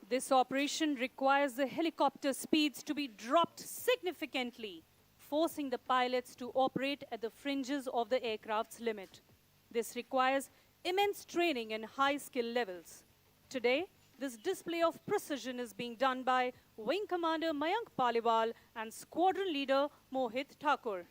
This operation requires the helicopter speeds to be dropped significantly, forcing the pilots to operate at the fringes of the aircraft's limit. This requires immense training and high skill levels. Today, this display of precision is being done by Wing Commander Mayank Paliwal and Squadron Leader Mohit Thakur.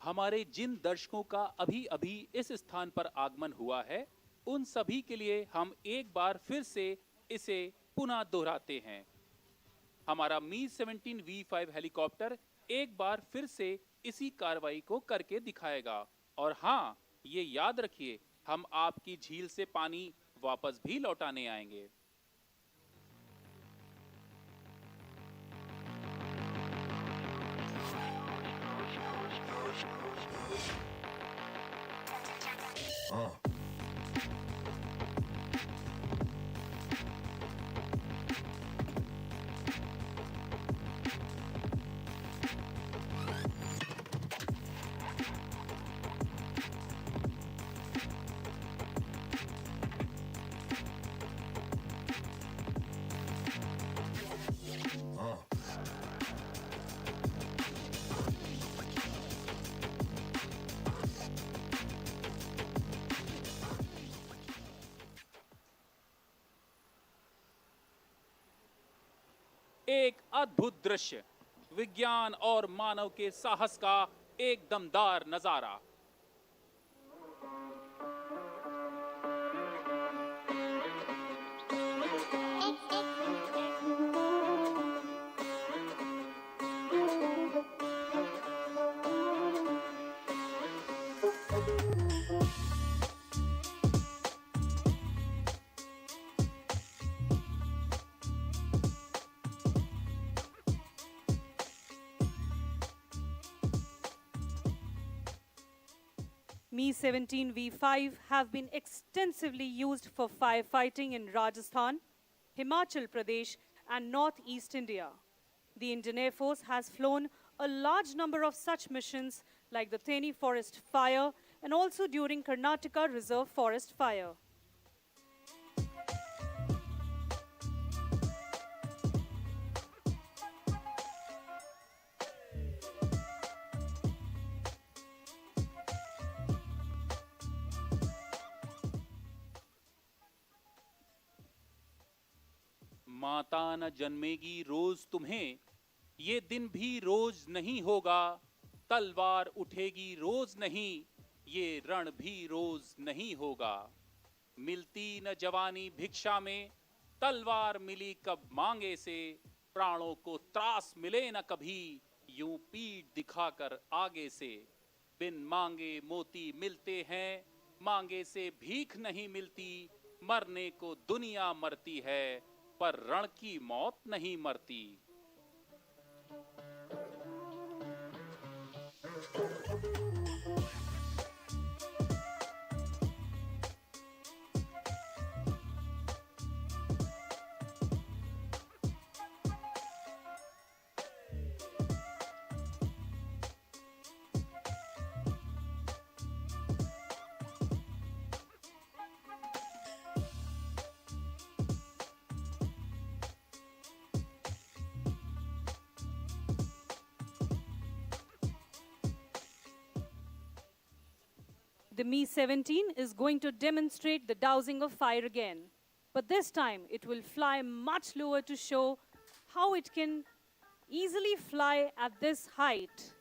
हमारे जिन दर्शकों का अभी अभी इस स्थान पर आगमन हुआ है, उन सभी के लिए हम एक बार फिर से इसे पुनः दोहराते हैं। हमारा मी-17V5 हेलीकॉप्टर एक बार फिर से इसी कार्रवाई को करके दिखाएगा। और हाँ, ये याद रखिए, हम आपकी झील से पानी वापस भी लौटाने आएंगे। एक अद्भुत दृश्य, विज्ञान और मानव के साहस का एक दमदार नजारा। Mi-17V5 have been extensively used for firefighting in Rajasthan, Himachal Pradesh and Northeast India. The Indian Air Force has flown a large number of such missions like the Theni Forest Fire and also during Karnataka Reserve Forest Fire. माता न जन्मेगी रोज तुम्हें, ये दिन भी रोज नहीं होगा। तलवार उठेगी रोज नहीं, ये रण भी रोज नहीं होगा। मिलती न जवानी भिक्षा में, तलवार मिली कब मांगे से। प्राणों को त्रास मिले न कभी, यूं पीठ दिखाकर आगे से। बिन मांगे मोती मिलते हैं, मांगे से भीख नहीं मिलती। मरने को दुनिया मरती है, पर रण की मौत नहीं मरती। The Mi-17 is going to demonstrate the dousing of fire again. But this time, it will fly much lower to show how it can easily fly at this height.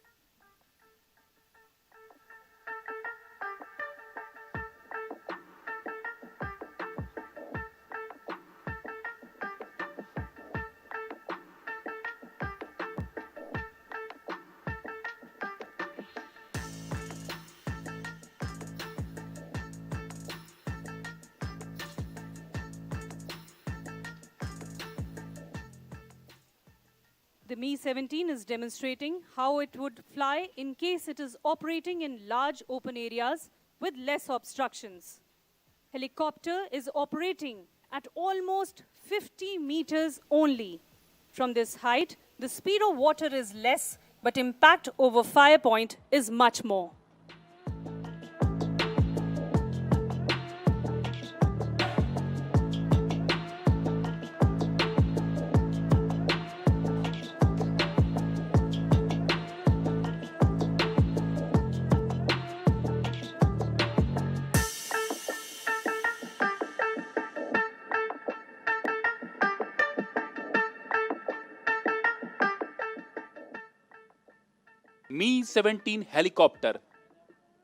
The Mi-17 is demonstrating how it would fly in case it is operating in large open areas with less obstructions. Helicopter is operating at almost 50 meters only. From this height, the speed of water is less, but impact over fire point is much more. Mi-17 helicopter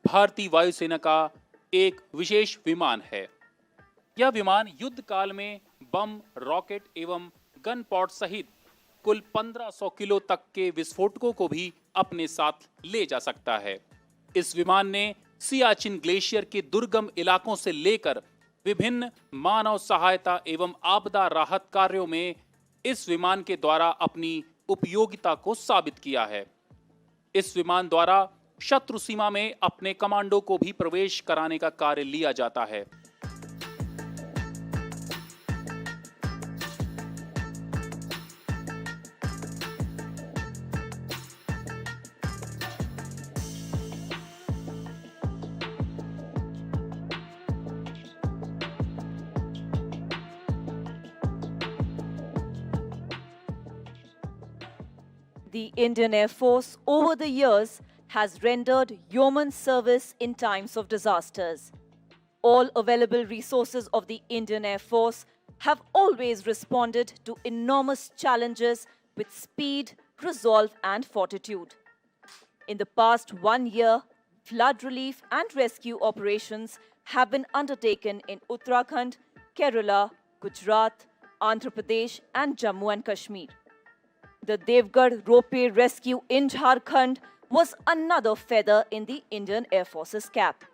भारतीय वायुसेना का एक विशेष विमान है। यह विमान युद्ध काल में बम, रॉकेट एवं गन पॉड सहित कुल 1500 किलो तक के विस्फोटकों को भी अपने साथ ले जा सकता है। इस विमान ने सियाचिन ग्लेशियर के दुर्गम इलाकों से लेकर विभिन्न मानव सहायता एवं आपदा राहत कार्यों में इस विमान के द्वारा अपनी उपयोगिता को साबित किया है। इस विमान द्वारा शत्रु सीमा में अपने कमांडो को भी प्रवेश कराने का कार्य लिया जाता है। The Indian Air Force over the years has rendered yeoman service in times of disasters. All available resources of the Indian Air Force have always responded to enormous challenges with speed, resolve and fortitude. In the past 1 year, flood relief and rescue operations have been undertaken in Uttarakhand, Kerala, Gujarat, Andhra Pradesh and Jammu and Kashmir. The Devgarh ropeway rescue in Jharkhand was another feather in the Indian Air Force's cap.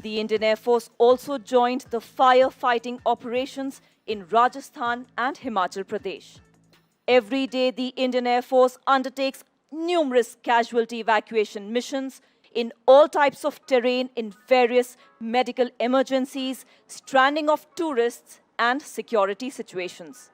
The Indian Air Force also joined the firefighting operations in Rajasthan and Himachal Pradesh. Every day, the Indian Air Force undertakes numerous casualty evacuation missions in all types of terrain in various medical emergencies, stranding of tourists and security situations.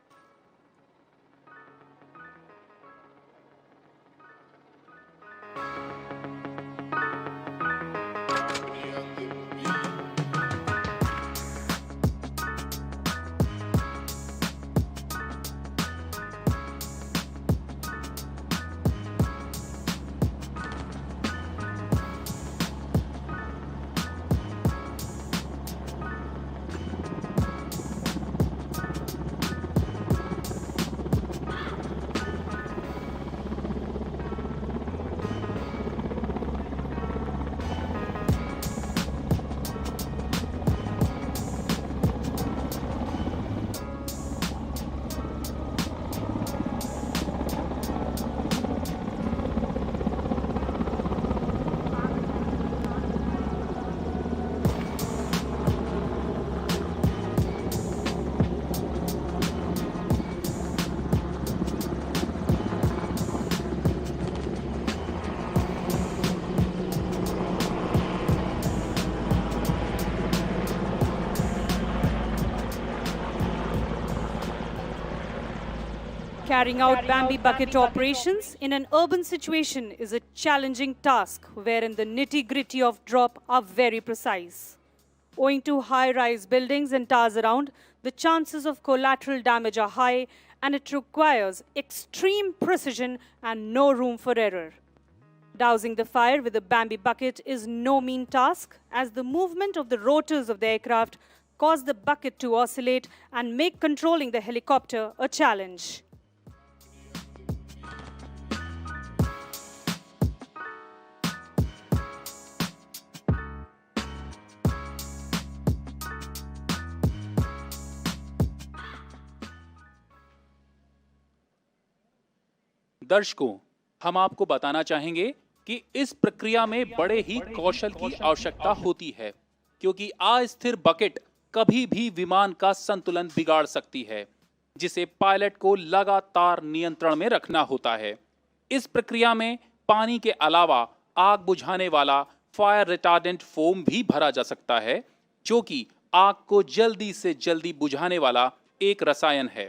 Carrying out Bambi bucket operations in an urban situation is a challenging task wherein the nitty-gritty of drop are very precise. Owing to high-rise buildings and towers around, the chances of collateral damage are high and it requires extreme precision and no room for error. Dousing the fire with a Bambi bucket is no mean task, as the movement of the rotors of the aircraft cause the bucket to oscillate and make controlling the helicopter a challenge. दर्शकों, हम आपको बताना चाहेंगे कि इस प्रक्रिया में बड़े ही कौशल की आवश्यकता होती है, क्योंकि अस्थिर बकेट कभी भी विमान का संतुलन बिगाड़ सकती है, जिसे पायलट को लगातार नियंत्रण में रखना होता है। इस प्रक्रिया में पानी के अलावा आग बुझाने वाला फायर रिटार्डेंट फोम भी भरा जा सकता है, जो कि आग को जल्दी से जल्दी बुझाने वाला एक रसायन है।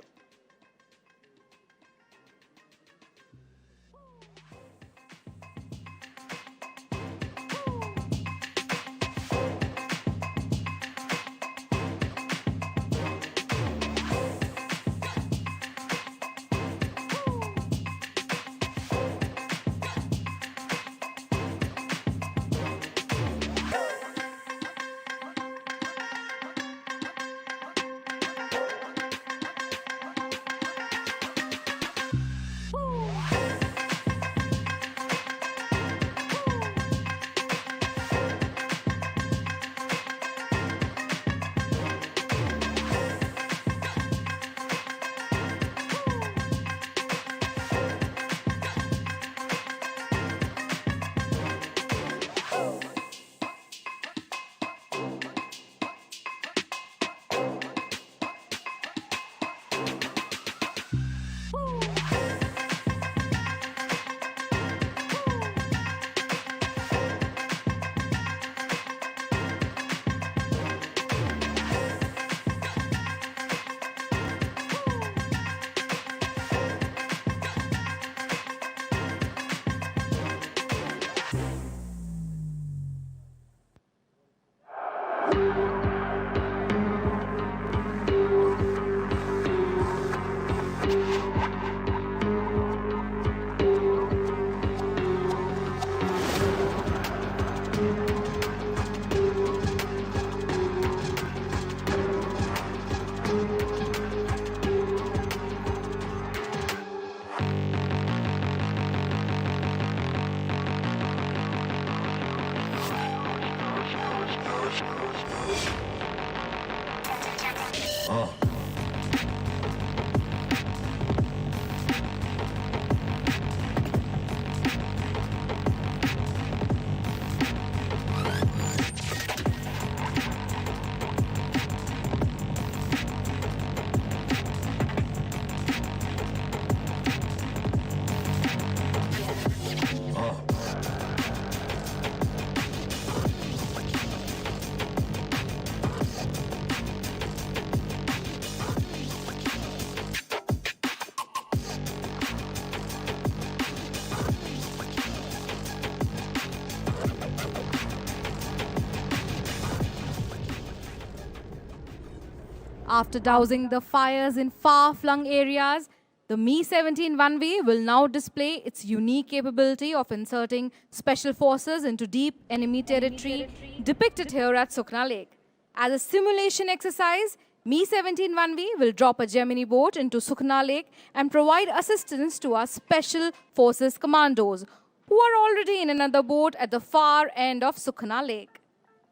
After dousing the fires in far-flung areas, the Mi-17 1V will now display its unique capability of inserting special forces into deep enemy territory, depicted here at Sukna Lake. As a simulation exercise, Mi-17 1V will drop a Gemini boat into Sukna Lake and provide assistance to our Special Forces commandos, who are already in another boat at the far end of Sukna Lake.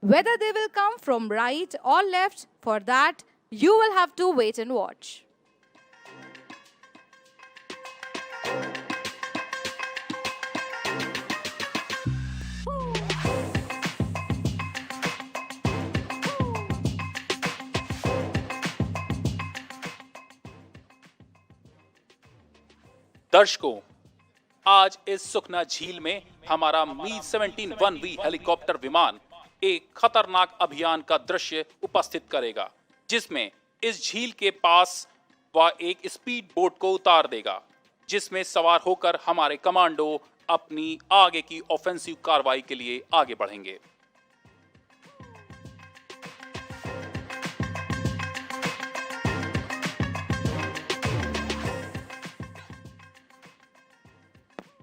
Whether they will come from right or left, for that, you will have to wait and watch. दर्शकों, आज इस सुखना झील में हमारा Mi-17 1V helicopter विमान एक खतरनाक अभियान का दृश्य उपस्थित करेगा, जिसमें इस झील के पास वह एक स्पीड बोट को उतार देगा, जिसमें सवार होकर हमारे कमांडो अपनी आगे की ऑफेंसिव कार्रवाई के लिए आगे बढ़ेंगे।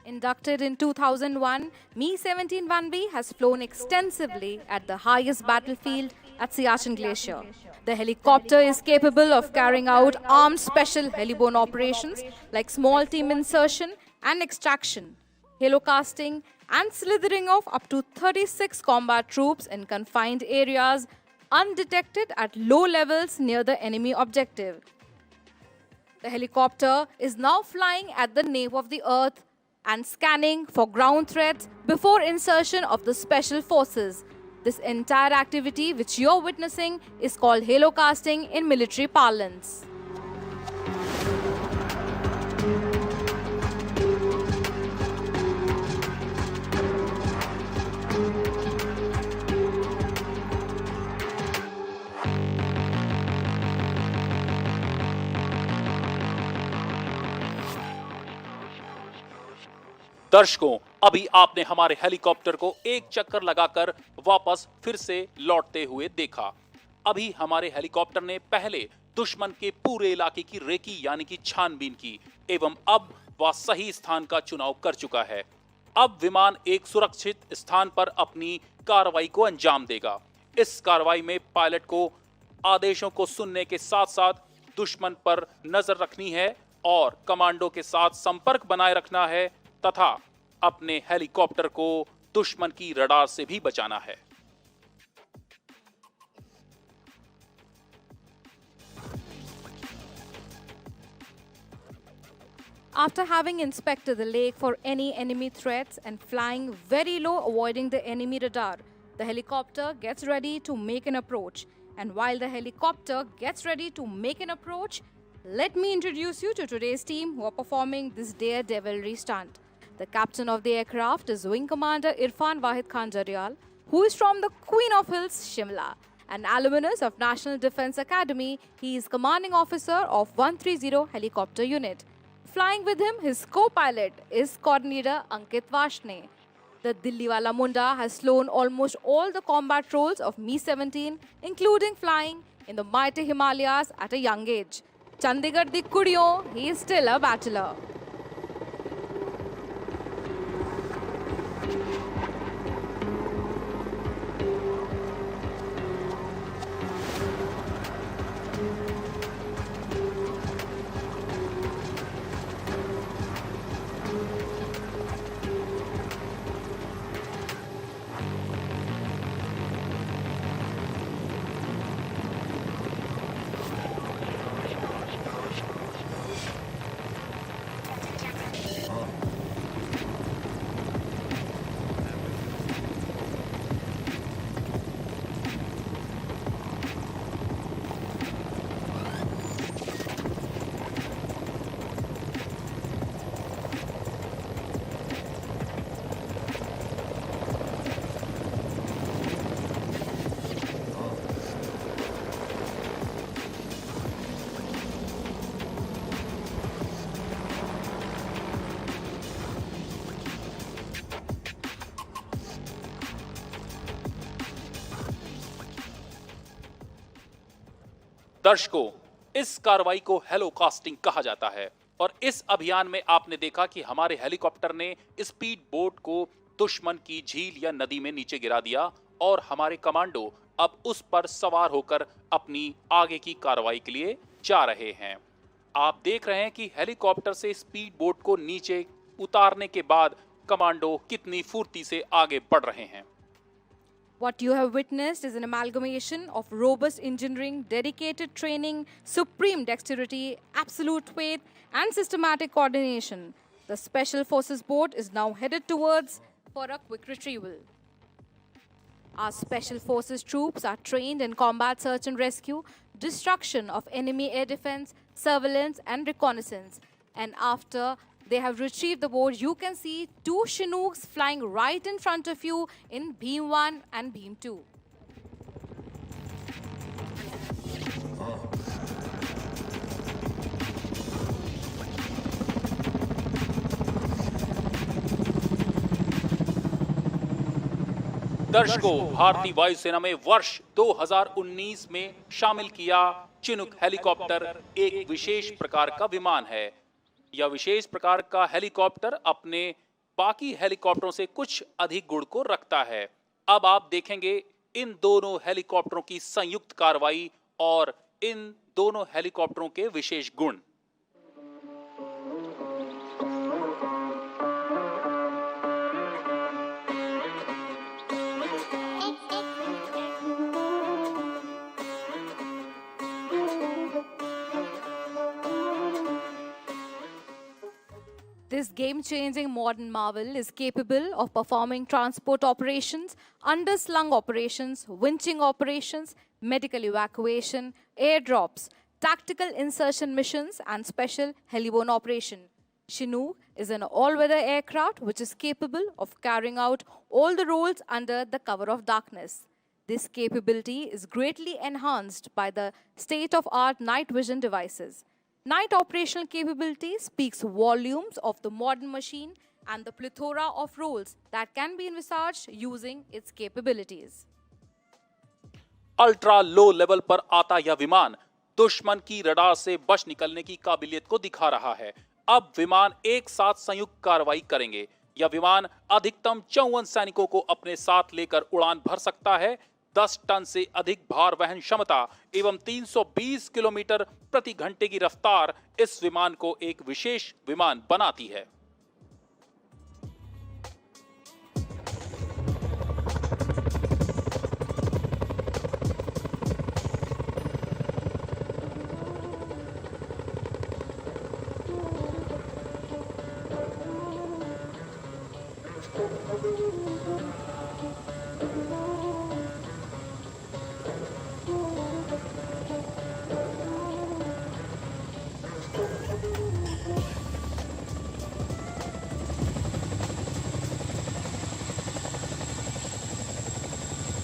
Inducted in 2001, Mi-17 1V has flown extensively at the highest battlefield at Siachen Glacier. The helicopter is capable of carrying out armed special heliborne operations like small team insertion and extraction, helocasting and slithering of up to 36 combat troops in confined areas undetected at low levels near the enemy objective. The helicopter is now flying at the nape of the earth and scanning for ground threats before insertion of the special forces. This entire activity which you're witnessing is called helocasting in military parlance. दर्शकों, अभी आपने हमारे helicopter को एक चक्कर लगाकर वापस फिर से लौटते हुए देखा। अभी हमारे हेलीकॉप्टर ने पहले दुश्मन के पूरे इलाके की रेकी यानी कि छानबीन की एवं अब वह सही स्थान का चुनाव कर चुका है। अब विमान एक सुरक्षित स्थान पर अपनी कार्रवाई को अंजाम देगा। इस कार्रवाई में पायलट को आदेशों को सुनने के साथ साथ दुश्मन पर नजर रखनी है और कमांडो के साथ संपर्क बनाए रखना है तथा अपने हेलीकॉप्टर को दुश्मन की रडार से भी बचाना है। After having inspected the lake for any enemy threats and flying very low avoiding the enemy radar, the helicopter gets ready to make an approach. And while the helicopter gets ready to make an approach, let me introduce you to today's team who are performing this daredevilry stunt. The captain of the aircraft is Wing Commander Irfan Wahid Khan Jarial, who is from the Queen of Hills, Shimla. An alumnus of National Defence Academy, he is commanding officer of 130 Helicopter Unit. Flying with him, his co-pilot is Coordinator Ankit Vashne. The Dilliwala Munda has flown almost all the combat roles of Mi-17, including flying in the mighty Himalayas at a young age. Chandigarh di Kudiyon, he is still a bachelor. दर्शकों, इस कार्रवाई को हेलोकास्टिंग कहा जाता है और इस अभियान में आपने देखा कि हमारे हेलीकॉप्टर ने स्पीड बोट को दुश्मन की झील या नदी में नीचे गिरा दिया और हमारे कमांडो अब उस पर सवार होकर अपनी आगे की कार्रवाई के लिए जा रहे हैं। आप देख रहे हैं कि हेलीकॉप्टर से स्पीड बोट को नीचे उतारने के बाद कमांडो कितनी फुर्ती से आगे बढ़ रहे हैं। What you have witnessed is an amalgamation of robust engineering, dedicated training, supreme dexterity, absolute faith, and systematic coordination. The Special Forces boat is now headed towards for a quick retrieval. Our Special Forces troops are trained in combat search and rescue, destruction of enemy air defense, surveillance, and reconnaissance. And after they have retrieved the boat, you can see two Chinooks flying right in front of you in Beam 1 and Beam 2. दर्शकों, भारतीय वायुसेना में वर्ष 2019 में शामिल किया Chinook helicopter एक विशेष प्रकार का विमान है। यह विशेष प्रकार का हेलीकॉप्टर अपने बाकी हेलीकॉप्टरों से कुछ अधिक गुण को रखता है। अब आप देखेंगे इन दोनों हेलीकॉप्टरों की संयुक्त कार्रवाई और इन दोनों हेलीकॉप्टरों के विशेष गुण। This game-changing modern marvel is capable of performing transport operations, underslung operations, winching operations, medical evacuation, airdrops, tactical insertion missions, and special heliborne operation. Chinook is an all-weather aircraft which is capable of carrying out all the roles under the cover of darkness. This capability is greatly enhanced by the state-of-art night vision devices. Night operational capability speaks volumes of the modern machine and the plethora of roles that can be envisaged using its capabilities. Ultra low level पर आता यह विमान दुश्मन की radar से बच निकलने की काबिलियत को दिखा रहा है। अब विमान एक साथ संयुक्त कार्रवाई करेंगे। यह विमान अधिकतम 54 सैनिकों को अपने साथ लेकर उड़ान भर सकता है। 10 टन से अधिक भार वहन क्षमता एवं 320 किलोमीटर प्रति घंटे की रफ्तार इस विमान को एक विशेष विमान बनाती है।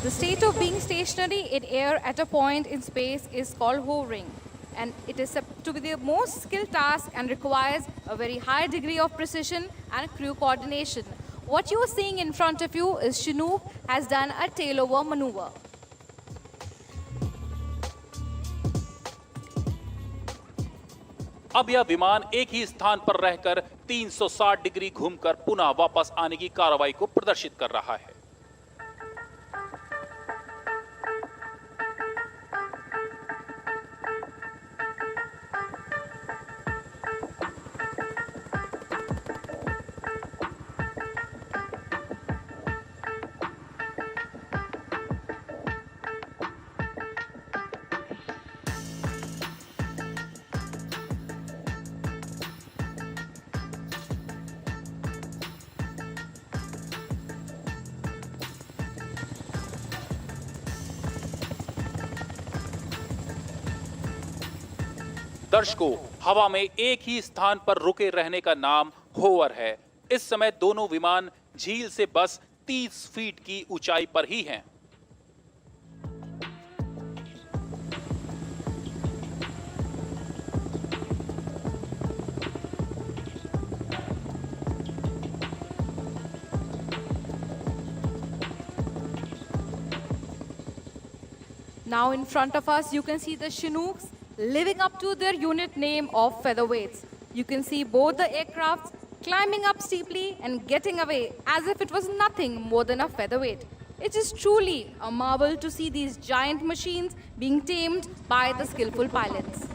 The state of being stationary in air at a point in space is called hovering, and it is said to be the most skilled task and requires a very high degree of precision and crew coordination. What you are seeing in front of you is Chinook has done a tailover maneuver. अब यह विमान एक ही स्थान पर रहकर 360 degree घूमकर पुनः वापस आने की कार्रवाई को प्रदर्शित कर रहा है। दर्शकों, हवा में एक ही स्थान पर रुके रहने का नाम होवर है। इस समय दोनों विमान झील से बस 30 फीट की ऊंचाई पर ही हैं। Now in front of us, you can see the Chinooks living up to their unit name of featherweights. You can see both the aircrafts climbing up steeply and getting away as if it was nothing more than a featherweight. It is truly a marvel to see these giant machines being tamed by the skillful pilots.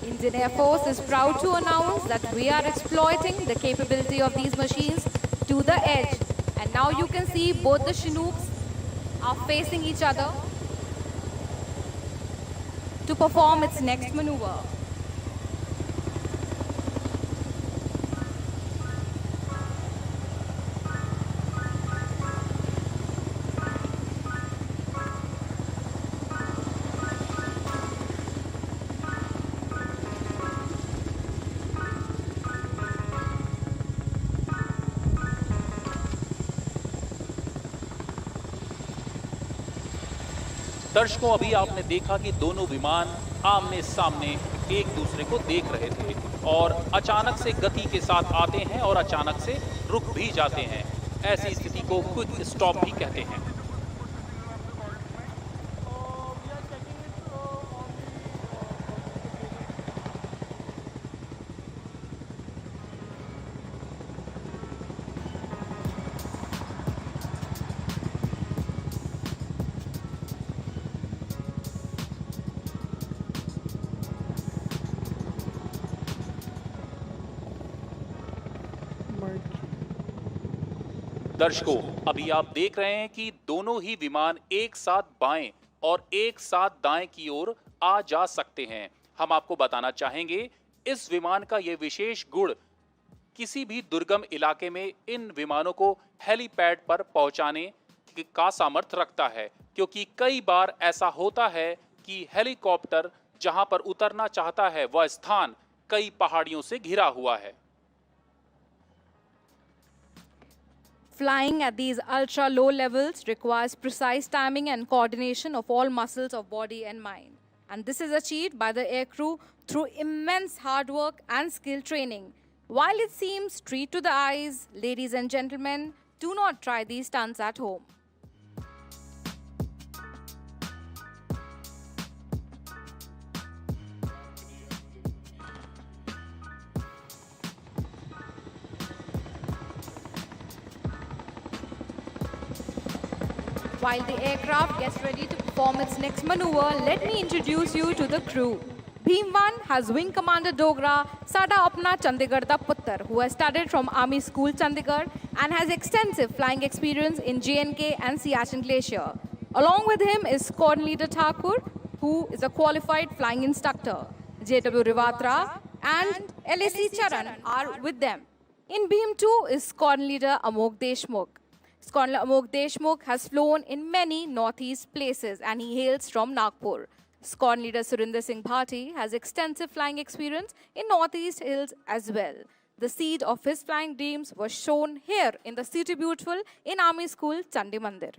Indian Air Force is proud to announce that we are exploiting the capability of these machines to the edge. And now you can see both the Chinooks are facing each other to perform its next maneuver. दर्शकों, अभी आपने देखा कि दोनों विमान आमने सामने एक दूसरे को देख रहे थे और अचानक से गति के साथ आते हैं और अचानक से रुक भी जाते हैं। ऐसी स्थिति को क्विक स्टॉप भी कहते हैं। दर्शकों, अभी आप देख रहे हैं कि दोनों ही विमान एक साथ बाएं और एक साथ दाएं की ओर आ जा सकते हैं। हम आपको बताना चाहेंगे, इस विमान का यह विशेष गुण किसी भी दुर्गम इलाके में इन विमानों को हेलीपैड पर पहुंचाने का सामर्थ्य रखता है। क्योंकि कई बार ऐसा होता है कि हेलीकॉप्टर जहां पर उतरना चाहता है वह स्थान कई पहाड़ियों से घिरा हुआ है। Flying at these ultra low levels requires precise timing and coordination of all muscles of body and mind. And this is achieved by the aircrew through immense hard work and skill training. While it seems treat to the eyes, ladies and gentlemen, do not try these stunts at home. While the aircraft gets ready to perform its next maneuver, let me introduce you to the crew. Beam 1 has Wing Commander Dogra, Sada Apna Chandigarh da Puttar, who has studied from Army School Chandigarh and has extensive flying experience in JNK and Siachen Glacier. Along with him is Squadron Leader Thakur, who is a qualified flying instructor. JW Rivatra and LAC Charan are with them. In Beam 2 is Squadron Leader Amok Deshmukh. Squadron Amok Deshmukh has flown in many northeast places and he hails from Nagpur. Squadron Leader Surinder Singh Bhati has extensive flying experience in northeast hills as well. The seed of his flying dreams was shown here in the City Beautiful in Army School, Chandi Mandir.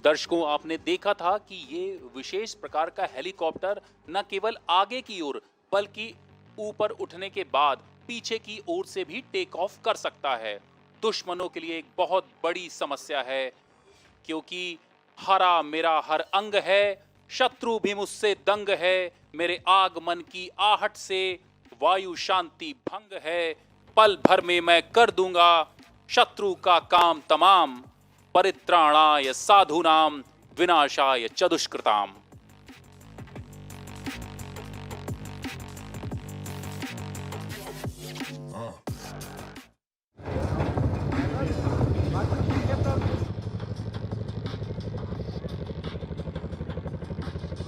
दर्शकों, आपने देखा था कि ये विशेष प्रकार का helicopter न केवल आगे की ओर बल्कि ऊपर उठने के बाद पीछे की ओर से भी टेक ऑफ कर सकता है। दुश्मनों के लिए एक बहुत बड़ी समस्या है, क्योंकि हरा मेरा हर अंग है, शत्रु भी मुझसे दंग है, मेरे आगमन की आहट से वायु शांति भंग है, पल भर में मैं कर दूंगा शत्रु का काम तमाम, परित्राणाय साधूनाम विनाशाय च दुष्कृताम।